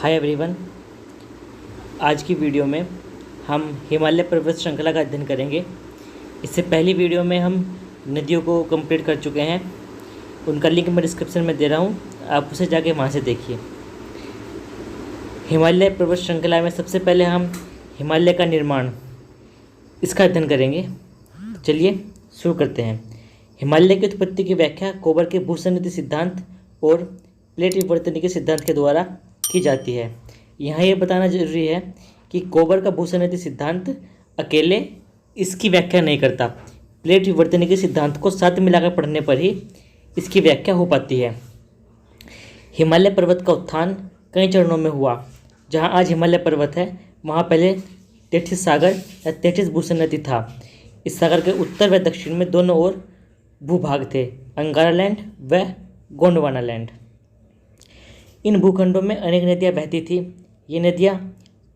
Hi everyone. आज की video में हम हिमालय पर्वत श्रृंखला का अध्ययन करेंगे। इससे पहली वीडियो में हम नदियों को कंप्लीट कर चुके हैं। उनका लिंक मैं डिस्क्रिप्शन में दे रहा हूँ, आप उसे जाके वहाँ से देखिए। हिमालय पर्वत श्रृंखला में सबसे पहले हम हिमालय का निर्माण, इसका अध्ययन करेंगे। चलिए शुरू करते हैं। हिमालय की उत्पत्ति की व्याख्या कोबर के भूसंगति सिद्धांत और प्लेट विवर्तन के सिद्धांत के द्वारा की जाती है। यहाँ ये बताना जरूरी है कि कोबर का भूसंगति सिद्धांत अकेले इसकी व्याख्या नहीं करता। प्लेट विवर्तन के सिद्धांत को साथ मिलाकर पढ़ने पर ही इसकी व्याख्या हो पाती है। हिमालय पर्वत का उत्थान कई चरणों में हुआ। जहाँ आज हिमालय पर्वत है, वहाँ पहले तेथिस सागर या तेथिस भूसंगति था। इस सागर के उत्तर व दक्षिण में दोनों ओर भूभाग थे, अंगारा लैंड व गोंडवाना लैंड। इन भूखंडों में अनेक नदियाँ बहती थी। ये नदियाँ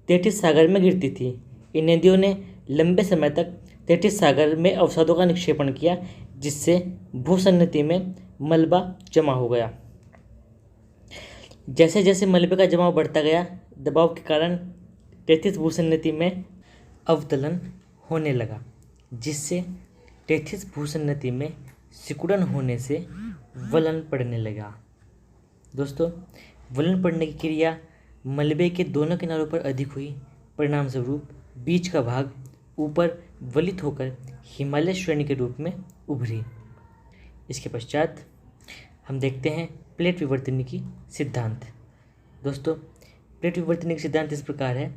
तेथिस सागर में गिरती थी। इन नदियों ने लंबे समय तक तेथिस सागर में अवसादों का निक्षेपण किया, जिससे भूसंगति में मलबा जमा हो गया। जैसे जैसे मलबे का जमाव बढ़ता गया, दबाव के कारण तेथिस भूसंगति में अवतलन होने लगा, जिससे तेथिस भूसंगति में सिकुड़न होने से वलन पड़ने लगा। दोस्तों, वलन पड़ने की क्रिया मलबे के दोनों किनारों पर अधिक हुई। परिणाम स्वरूप बीच का भाग ऊपर वलित होकर हिमालय श्रेणी के रूप में उभरी। इसके पश्चात हम देखते हैं प्लेट विवर्तनिकी सिद्धांत। दोस्तों, प्लेट विवर्तनिकी सिद्धांत इस प्रकार है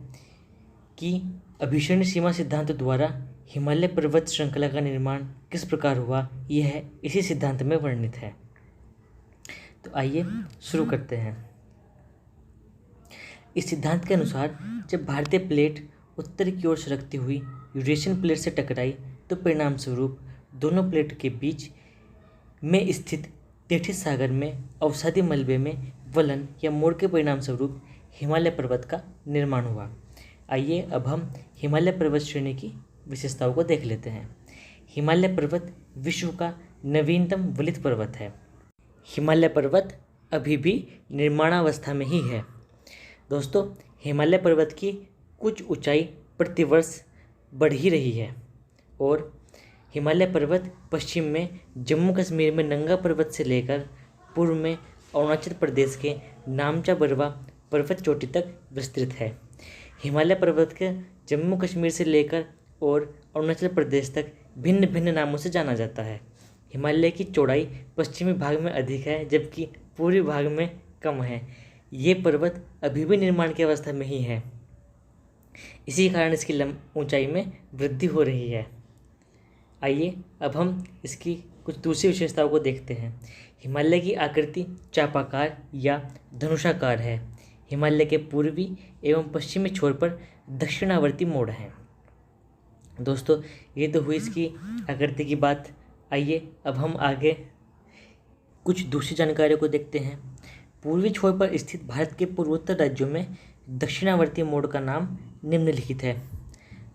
कि अभिसरण सीमा सिद्धांत द्वारा हिमालय पर्वत श्रृंखला का निर्माण किस प्रकार हुआ, यह इसी सिद्धांत में वर्णित है। तो आइए शुरू करते हैं। इस सिद्धांत के अनुसार जब भारतीय प्लेट उत्तर की ओर सरकती हुई यूरेशियन प्लेट से टकराई, तो परिणाम स्वरूप दोनों प्लेट के बीच में स्थित तेथिस सागर में अवसादी मलबे में वलन या मोड़ के परिणाम स्वरूप हिमालय पर्वत का निर्माण हुआ। आइए अब हम हिमालय पर्वत श्रेणी की विशेषताओं को देख लेते हैं। हिमालय पर्वत विश्व का नवीनतम वलित पर्वत है। हिमालय पर्वत अभी भी निर्माणावस्था में ही है। दोस्तों, हिमालय पर्वत की कुछ ऊंचाई प्रतिवर्ष बढ़ ही रही है और हिमालय पर्वत पश्चिम में जम्मू कश्मीर में नंगा पर्वत से लेकर पूर्व में अरुणाचल प्रदेश के नामचा बरवा पर्वत चोटी तक विस्तृत है। हिमालय पर्वत के जम्मू कश्मीर से लेकर और अरुणाचल प्रदेश तक भिन्न भिन्न नामों से जाना जाता है। हिमालय की चौड़ाई पश्चिमी भाग में अधिक है, जबकि पूर्वी भाग में कम है। ये पर्वत अभी भी निर्माण की अवस्था में ही है। इसी कारण इसकी ऊंचाई में वृद्धि हो रही है। आइए अब हम इसकी कुछ दूसरी विशेषताओं को देखते हैं। हिमालय की आकृति चापाकार या धनुषाकार है। हिमालय के पूर्वी एवं पश्चिमी छोर पर दक्षिणावर्ती मोड़ हैं। दोस्तों, ये तो हुई इसकी आकृति की बात। आइए अब हम आगे कुछ दूसरी जानकारियों को देखते हैं। पूर्वी छोर पर स्थित भारत के पूर्वोत्तर राज्यों में दक्षिणावर्ती मोड़ का नाम निम्नलिखित है,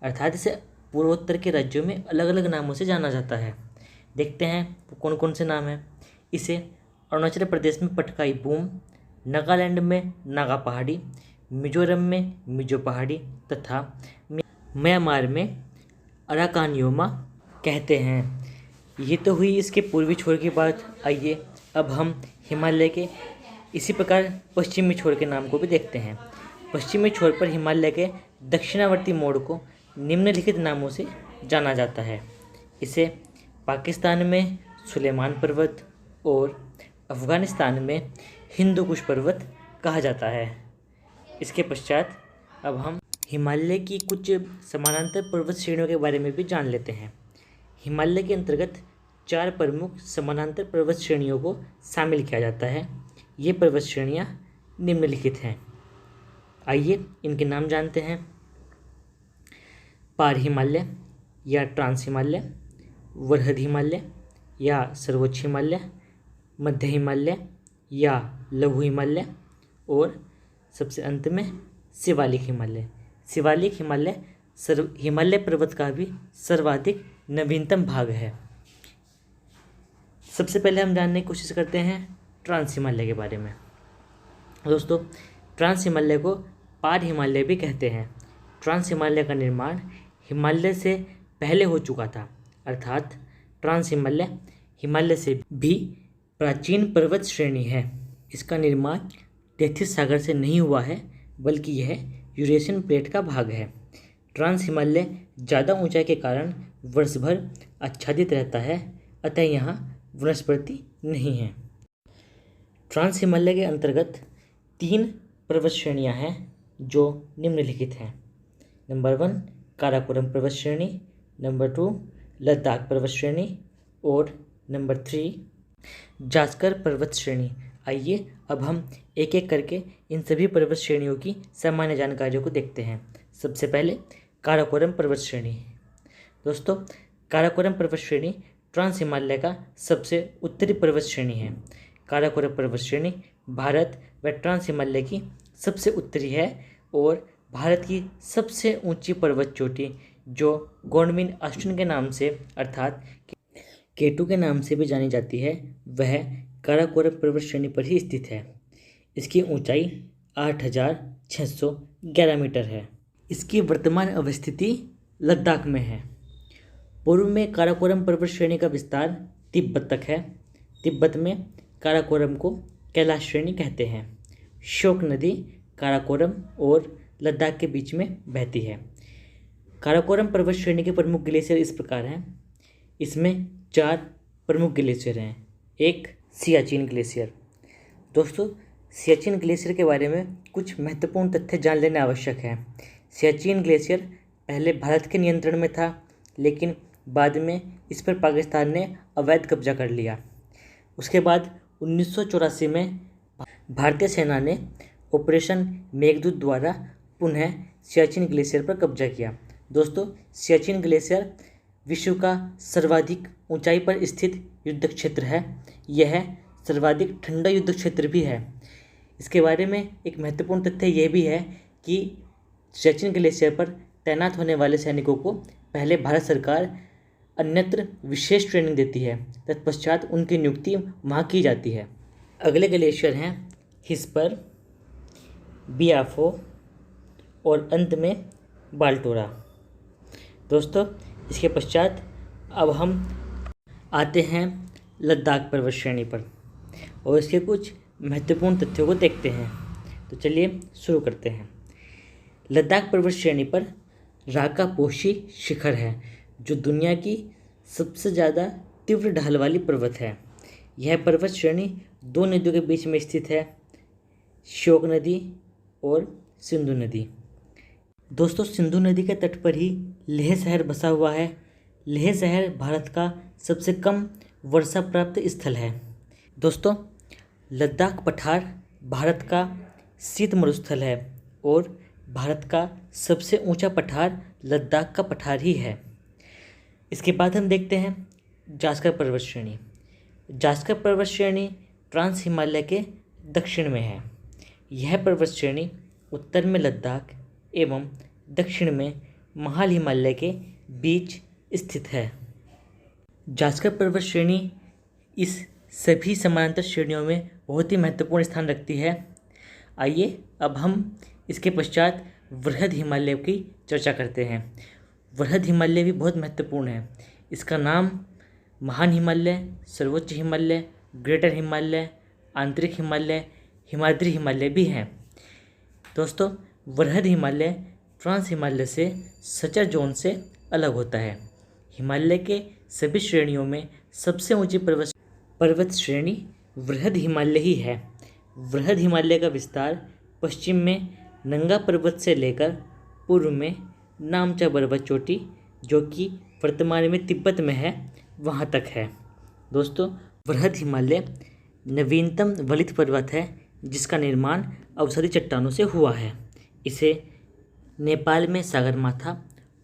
अर्थात इसे पूर्वोत्तर के राज्यों में अलग अलग नामों से जाना जाता है। देखते हैं वो कौन कौन से नाम हैं। इसे अरुणाचल प्रदेश में पटकाई बूम, नागालैंड में नागा पहाड़ी, मिजोरम में मिजो पहाड़ी तथा म्यांमार में अराकानयोमा कहते हैं। ये तो हुई इसके पूर्वी छोर की बात। आइए अब हम हिमालय के इसी प्रकार पश्चिमी छोर के नाम को भी देखते हैं। पश्चिमी छोर पर हिमालय के दक्षिणावर्ती मोड़ को निम्नलिखित नामों से जाना जाता है। इसे पाकिस्तान में सुलेमान पर्वत और अफ़गानिस्तान में हिंदू कुश पर्वत कहा जाता है। इसके पश्चात अब हम हिमालय की कुछ समानांतर पर्वत श्रेणियों के बारे में भी जान लेते हैं। हिमालय के अंतर्गत 4 प्रमुख समानांतर पर्वत श्रेणियों को शामिल किया जाता है। ये पर्वत श्रेणियाँ निम्नलिखित हैं। आइए इनके नाम जानते हैं। पार हिमालय या ट्रांस हिमालय, वरहद हिमालय या सर्वोच्च हिमालय, मध्य हिमालय या लघु हिमालय और सबसे अंत में शिवालिक हिमालय। शिवालिक हिमालय हिमालय पर्वत का भी सर्वाधिक नवीनतम भाग है। सबसे पहले हम जानने की कोशिश करते हैं ट्रांस हिमालय के बारे में। दोस्तों, ट्रांस हिमालय को पार हिमालय भी कहते हैं। ट्रांस हिमालय का निर्माण हिमालय से पहले हो चुका था, अर्थात ट्रांस हिमालय हिमालय से भी प्राचीन पर्वत श्रेणी है। इसका निर्माण तैथिस सागर से नहीं हुआ है, बल्कि यह यूरेशियन प्लेट का भाग है। ट्रांस हिमालय ज़्यादा ऊंचाई के कारण वर्ष भर आच्छादित रहता है, अतः यहाँ वनस्पति नहीं है। ट्रांस हिमालय के अंतर्गत 3 पर्वत श्रेणियाँ हैं जो निम्नलिखित हैं। नंबर 1 काराकोरम पर्वत श्रेणी, नंबर 2 लद्दाख पर्वत श्रेणी और नंबर 3 जास्कर पर्वत श्रेणी। आइए अब हम एक एक करके इन सभी पर्वत श्रेणियों की सामान्य जानकारियों को देखते हैं। सबसे पहले काराकोरम पर्वत श्रेणी। दोस्तों, काराकोरम पर्वत श्रेणी ट्रांस हिमालय का सबसे उत्तरी पर्वत श्रेणी है। काराकोरम पर्वत श्रेणी भारत व ट्रांस हिमालय की सबसे उत्तरी है और भारत की सबसे ऊंची पर्वत चोटी, जो गोंडमिन आश्विन के नाम से अर्थात केटू के नाम से भी जानी जाती है, वह काराकोरम पर्वत श्रेणी पर ही स्थित है। इसकी ऊंचाई 8611 मीटर है। इसकी वर्तमान अवस्थिति लद्दाख में है। पूर्व में काराकोरम पर्वत श्रेणी का विस्तार तिब्बत तक है। तिब्बत में काराकोरम को कैलाश श्रेणी कहते हैं। श्योक नदी काराकोरम और लद्दाख के बीच में बहती है। काराकोरम पर्वत श्रेणी के प्रमुख ग्लेशियर इस प्रकार हैं। इसमें 4 प्रमुख ग्लेशियर हैं। 1 सियाचिन ग्लेशियर। दोस्तों, सियाचिन ग्लेशियर के बारे में कुछ महत्वपूर्ण तथ्य जान लेना आवश्यक है। सियाचिन ग्लेशियर पहले भारत के नियंत्रण में था, लेकिन बाद में इस पर पाकिस्तान ने अवैध कब्जा कर लिया। उसके बाद 1984 में भारतीय सेना ने ऑपरेशन मेघदूत द्वारा पुनः सियाचिन ग्लेशियर पर कब्जा किया। दोस्तों, सियाचिन ग्लेशियर विश्व का सर्वाधिक ऊंचाई पर स्थित युद्ध क्षेत्र है। यह सर्वाधिक ठंडा युद्ध क्षेत्र भी है। इसके बारे में एक महत्वपूर्ण तथ्य यह भी है कि सियाचिन ग्लेशियर पर तैनात होने वाले सैनिकों को पहले भारत सरकार अन्यत्र विशेष ट्रेनिंग देती है, तत्पश्चात उनकी नियुक्ति वहाँ की जाती है। अगले ग्लेशियर हैं हिस्पर, बियाफो और अंत में बाल्टोरा। दोस्तों, इसके पश्चात अब हम आते हैं लद्दाख पर्वत श्रेणी पर और इसके कुछ महत्वपूर्ण तथ्यों को देखते हैं। तो चलिए शुरू करते हैं। लद्दाख पर्वत श्रेणी पर राकापोशी शिखर है, जो दुनिया की सबसे ज़्यादा तीव्र ढाल वाली पर्वत है। यह पर्वत श्रेणी 2 नदियों के बीच में स्थित है, श्योक नदी और सिंधु नदी। दोस्तों, सिंधु नदी के तट पर ही लेह शहर बसा हुआ है। लेह शहर भारत का सबसे कम वर्षा प्राप्त स्थल है। दोस्तों, लद्दाख पठार भारत का शीत मरुस्थल है और भारत का सबसे ऊंचा पठार लद्दाख का पठार ही है। इसके बाद हम देखते हैं जास्कर पर्वत श्रेणी। जास्कर पर्वत श्रेणी ट्रांस हिमालय के दक्षिण में है। यह पर्वत श्रेणी उत्तर में लद्दाख एवं दक्षिण में महाल हिमालय के बीच स्थित है। जास्कर पर्वत श्रेणी इस सभी समानांतर श्रेणियों में बहुत ही महत्वपूर्ण स्थान रखती है। आइए अब हम इसके पश्चात वृहद हिमालय की चर्चा करते हैं। वृहद हिमालय भी बहुत महत्वपूर्ण है। इसका नाम महान हिमालय, सर्वोच्च हिमालय, ग्रेटर हिमालय, आंतरिक हिमालय, हिमाद्री हिमालय भी हैं। दोस्तों, वृहद हिमालय ट्रांस हिमालय से सचर जोन से अलग होता है। हिमालय के सभी श्रेणियों में सबसे ऊंची पर्वत श्रेणी वृहद हिमालय ही है। वृहद हिमालय का विस्तार पश्चिम में नंगा पर्वत से लेकर पूर्व में नामचा पर्वत चोटी, जो कि वर्तमान में तिब्बत में है, वहाँ तक है। दोस्तों, वृहद हिमालय नवीनतम वलित पर्वत है, जिसका निर्माण अवसादी चट्टानों से हुआ है। इसे नेपाल में सागरमाथा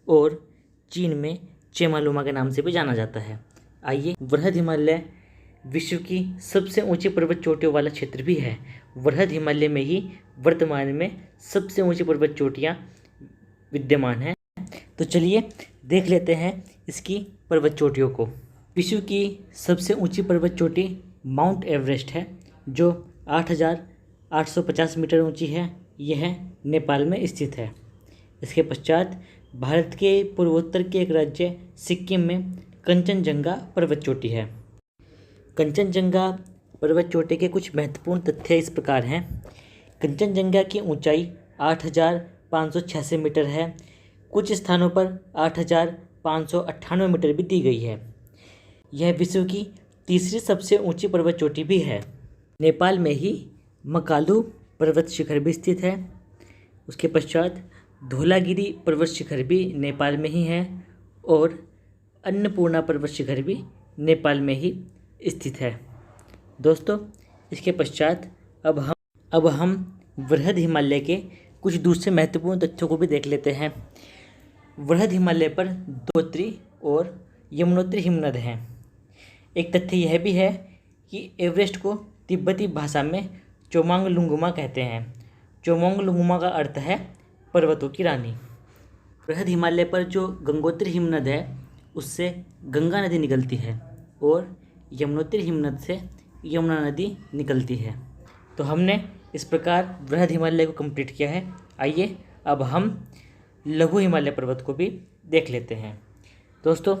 और चीन में चेमालुमा के नाम से भी जाना जाता है। आइए, वृहद हिमालय विश्व की सबसे ऊंची पर्वत चोटियों वाला क्षेत्र भी है। वृहद हिमालय में ही वर्तमान में सबसे ऊंची पर्वत चोटियाँ विद्यमान हैं। तो चलिए देख लेते हैं इसकी पर्वत चोटियों को। विश्व की सबसे ऊंची पर्वत चोटी माउंट एवरेस्ट है, जो 8850 मीटर ऊंची है यह नेपाल में स्थित है। इसके पश्चात भारत के पूर्वोत्तर के एक राज्य सिक्किम में कंचनजंगा पर्वत चोटी है। कंचनजंगा पर्वत चोटी के कुछ महत्वपूर्ण तथ्य इस प्रकार हैं। कंचनजंगा की ऊंचाई 8,586 मीटर है। कुछ स्थानों पर 8,598 मीटर भी दी गई है। यह विश्व की तीसरी सबसे ऊंची पर्वत चोटी भी है। नेपाल में ही मकालू पर्वत शिखर भी स्थित है। उसके पश्चात धौलागिरी पर्वत शिखर भी नेपाल में ही है और अन्नपूर्णा पर्वत शिखर भी नेपाल में ही स्थित है। दोस्तों, इसके पश्चात अब हम वृहद हिमालय के कुछ दूसरे महत्वपूर्ण तथ्यों को भी देख लेते हैं। वृहद हिमालय पर गंगोत्री और यमुनोत्री हिमनद हैं। एक तथ्य यह भी है कि एवरेस्ट को तिब्बती भाषा में चोमांगलुंगमा कहते हैं। चोमांगलुंगमा का अर्थ है पर्वतों की रानी। वृहद हिमालय पर जो गंगोत्री हिमनद है उससे गंगा नदी निकलती है और यमुनोत्री हिमनद से यमुना नदी निकलती है। तो हमने इस प्रकार वृहद हिमालय को कंप्लीट किया है। आइए अब हम लघु हिमालय पर्वत को भी देख लेते हैं। दोस्तों,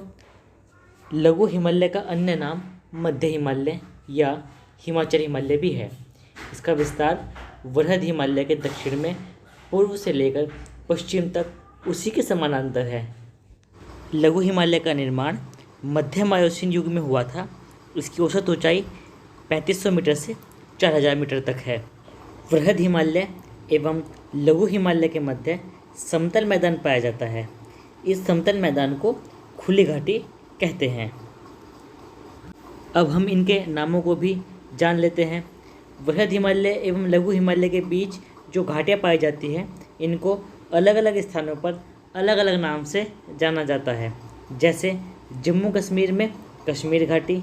लघु हिमालय का अन्य नाम मध्य हिमालय या हिमाचल हिमालय भी है। इसका विस्तार वृहद हिमालय के दक्षिण में पूर्व से लेकर पश्चिम तक उसी के समानांतर है। लघु हिमालय का निर्माण मध्य मायोसीन युग में हुआ था। इसकी औसत ऊंचाई 3500 मीटर से 4000 मीटर तक है। वृहद हिमालय एवं लघु हिमालय के मध्य समतल मैदान पाया जाता है। इस समतल मैदान को खुली घाटी कहते हैं। अब हम इनके नामों को भी जान लेते हैं। वृहद हिमालय एवं लघु हिमालय के बीच जो घाटियाँ पाई जाती हैं इनको अलग अलग स्थानों पर अलग अलग नाम से जाना जाता है। जैसे जम्मू कश्मीर में कश्मीर घाटी,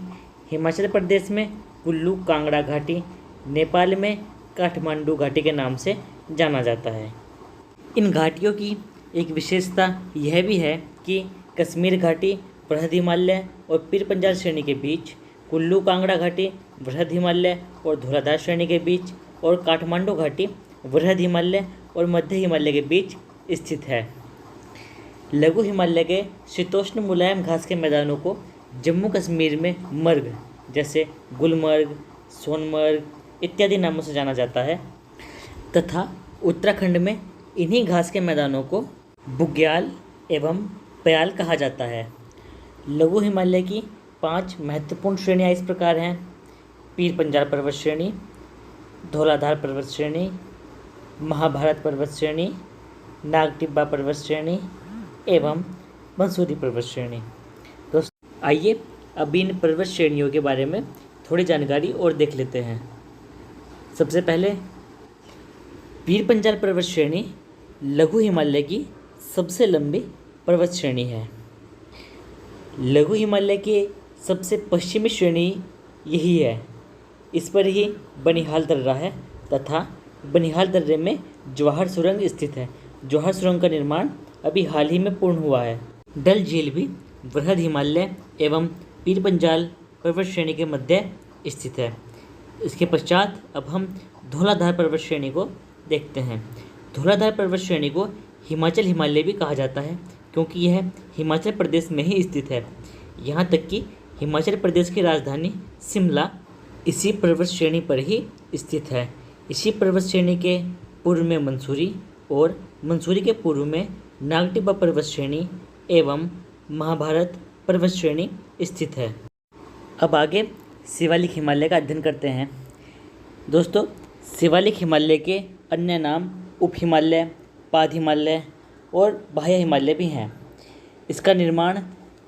हिमाचल प्रदेश में कुल्लू कांगड़ा घाटी, नेपाल में काठमांडू घाटी के नाम से जाना जाता है। इन घाटियों की एक विशेषता यह भी है कि कश्मीर घाटी वृहद हिमालय और पीर पंजाल श्रेणी के बीच, कुल्लू कांगड़ा घाटी वृहद हिमालय और धौलाधार श्रेणी के बीच और काठमांडू घाटी वृहद हिमालय और मध्य हिमालय के बीच स्थित है। लघु हिमालय के शीतोष्ण मुलायम घास के मैदानों को जम्मू कश्मीर में मर्ग जैसे गुलमर्ग, सोनमर्ग इत्यादि नामों से जाना जाता है तथा उत्तराखंड में इन्हीं घास के मैदानों को बुग्याल एवं प्याल कहा जाता है। लघु हिमालय की 5 महत्वपूर्ण श्रेणियाँ इस प्रकार हैं: पीर पंजाल पर्वत श्रेणी, धौलाधार पर्वत श्रेणी, महाभारत पर्वत श्रेणी, नागटिब्बा पर्वत श्रेणी एवं मंसूरी पर्वत श्रेणी। दोस्तों, आइए अब इन पर्वत श्रेणियों के बारे में थोड़ी जानकारी और देख लेते हैं। सबसे पहले पीर पंजाल पर्वत श्रेणी लघु हिमालय की सबसे लंबी पर्वत श्रेणी है। लघु हिमालय की सबसे पश्चिमी श्रेणी यही है। इस पर ही बनिहाल दर्रा है तथा बनिहाल दर्रे में जवाहर सुरंग स्थित है। जवाहर सुरंग का निर्माण अभी हाल ही में पूर्ण हुआ है। डल झील भी वृहद हिमालय एवं पीर पंजाल पर्वत श्रेणी के मध्य स्थित है। इसके पश्चात अब हम धौलाधार पर्वत श्रेणी को देखते हैं। धौलाधार पर्वत श्रेणी को हिमाचल हिमालय भी कहा जाता है क्योंकि यह हिमाचल प्रदेश में ही स्थित है। यहाँ तक कि हिमाचल प्रदेश की राजधानी शिमला इसी पर्वत श्रेणी पर ही स्थित है। इसी पर्वत श्रेणी के पूर्व में मंसूरी और मंसूरी के पूर्व में नागटिब्बा पर्वत श्रेणी एवं महाभारत पर्वत श्रेणी स्थित है। अब आगे शिवालिक हिमालय का अध्ययन करते हैं। दोस्तों, शिवालिक हिमालय के अन्य नाम उप हिमालय, पाद हिमालय और बाह्य हिमालय भी हैं। इसका निर्माण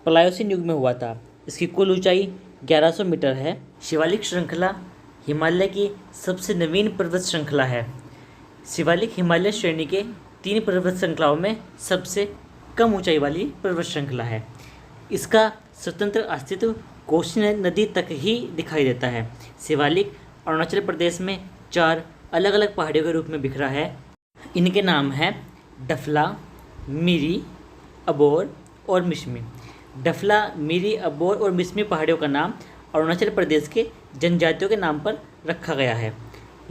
प्लायोसिन युग में हुआ था। इसकी कुल ऊंचाई 1100 मीटर है। शिवालिक श्रृंखला हिमालय की सबसे नवीन पर्वत श्रृंखला है। शिवालिक हिमालय श्रेणी के 3 पर्वत श्रृंखलाओं में सबसे कम ऊंचाई वाली पर्वत श्रृंखला है। इसका स्वतंत्र अस्तित्व कोसी नदी तक ही दिखाई देता है। शिवालिक अरुणाचल प्रदेश में 4 अलग अलग पहाड़ियों के रूप में बिखरा है। इनके नाम हैं डफला, मिरी, अबोर और मिश्मी। डफला, मिरी, अबोर और मिश्मी पहाड़ियों का नाम अरुणाचल प्रदेश के जनजातियों के नाम पर रखा गया है।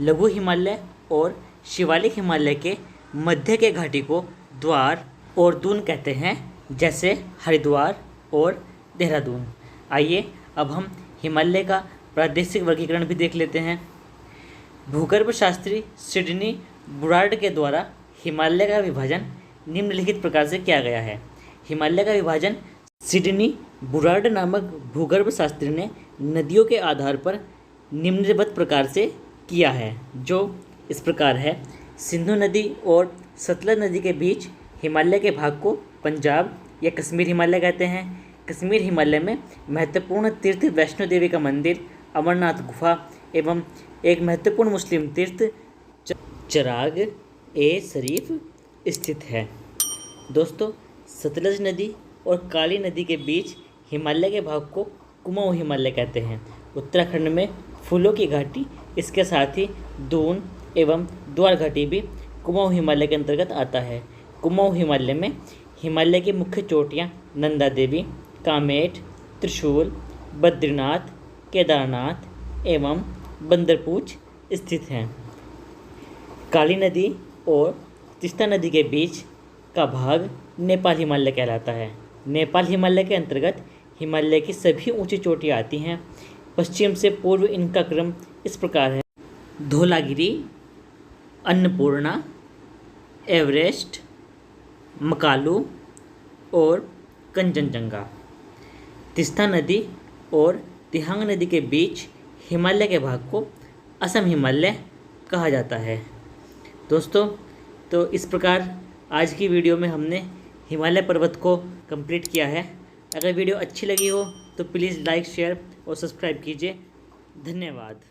लघु हिमालय और शिवालिक हिमालय के मध्य के घाटी को द्वार और दून कहते हैं, जैसे हरिद्वार और देहरादून। आइए अब हम हिमालय का प्रादेशिक वर्गीकरण भी देख लेते हैं। भूगर्भ शास्त्री सिडनी बुरार्ड के द्वारा हिमालय का विभाजन निम्नलिखित प्रकार से किया गया है। हिमालय का विभाजन सिडनी बुरार्ड नामक भूगर्भ शास्त्री ने नदियों के आधार पर निम्नलिखित प्रकार से किया है, जो इस प्रकार है। सिंधु नदी और सतलज नदी के बीच हिमालय के भाग को पंजाब या कश्मीर हिमालय कहते हैं। कश्मीर हिमालय में महत्वपूर्ण तीर्थ वैष्णो देवी का मंदिर, अमरनाथ गुफा एवं एक महत्वपूर्ण मुस्लिम तीर्थ चराग ए शरीफ स्थित है। दोस्तों, सतलज नदी और काली नदी के बीच हिमालय के भाग को कुमाऊं हिमालय कहते हैं। उत्तराखंड में फूलों की घाटी, इसके साथ ही दून एवं द्वार घाटी भी कुमाऊं हिमालय के अंतर्गत आता है। कुमाऊं हिमालय में हिमालय की मुख्य चोटियाँ नंदा देवी, कामेट, त्रिशूल, बद्रीनाथ, केदारनाथ एवं बंदरपूछ स्थित हैं। काली नदी और तीस्ता नदी के बीच का भाग नेपाल हिमालय कहलाता है। नेपाल हिमालय के अंतर्गत हिमालय की सभी ऊंची चोटियाँ आती हैं। पश्चिम से पूर्व इनका क्रम इस प्रकार है: धौलागिरी, अन्नपूर्णा, एवरेस्ट, मकालू और कंचनजंगा। तीस्ता नदी और तिहांग नदी के बीच हिमालय के भाग को असम हिमालय कहा जाता है। दोस्तों, तो इस प्रकार आज की वीडियो में हमने हिमालय पर्वत को कंप्लीट किया है। अगर वीडियो अच्छी लगी हो तो प्लीज़ लाइक, शेयर और सब्सक्राइब कीजिए। धन्यवाद।